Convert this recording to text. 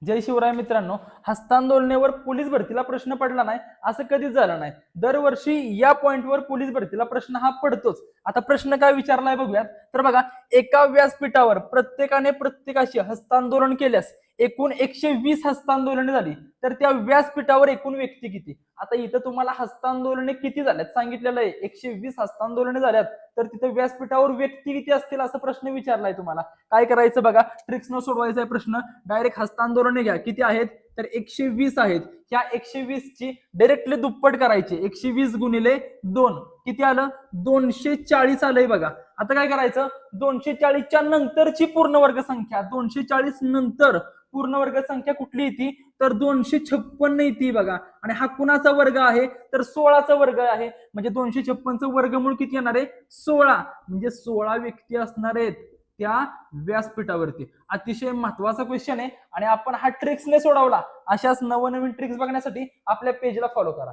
जय शिवराय मित्रांनो, हस्तांदोलनावर पोलीस भरतीला प्रश्न पडला नाही असं कधीच झालं नाही. दरवर्षी या पॉइंटवर पोलीस भरतीला प्रश्न हा पडतोच. आता प्रश्न काय विचारलाय बघूयात. तर बघा, एका व्यासपीठावर प्रत्येकाने प्रत्येकाशी हस्तांदोलन केल्यास एकूण 120 हस्तांदोलने झाली, तर त्या व्यासपीठावर एकूण व्यक्ती किती? आता इथं तुम्हाला हस्तांदोलने किती झाल्यात सांगितलेलं आहे, 120 हस्तांदोलने झाल्यात, तर तिथे व्यासपीठावर व्यक्ती किती असतील असा प्रश्न विचारलाय तुम्हाला. काय करायचं बघा, ट्रिक्स न सोडवायचा आहे प्रश्न. डायरेक्ट हस्तांदोलने घ्या. किती आहेत? तर 120 आहेत. ह्या 120 ची डायरेक्टली दुप्पट करायची. 120 गुणिले 2 किती आलं? 240 आलंय बघा. आता काय करायचं, 240च्या नंतरची पूर्ण वर्ग संख्या, 240 नंतर पूर्ण वर्ग संख्या कुठली येते? तर 256 येते बघा. आणि हा कुणाचा वर्ग आहे? तर 16चा वर्ग आहे. म्हणजे 256चं वर्गमूळ किती येणार आहे? 16. म्हणजे 16 व्यक्ती असणार आहेत त्या व्यासपीठावरती. अतिशय महत्वाचा क्वेश्चन आहे आणि आपण हा ट्रिक्सने सोडवला. अशाच नवनवीन ट्रिक्स बघण्यासाठी आपल्या पेजला फॉलो करा.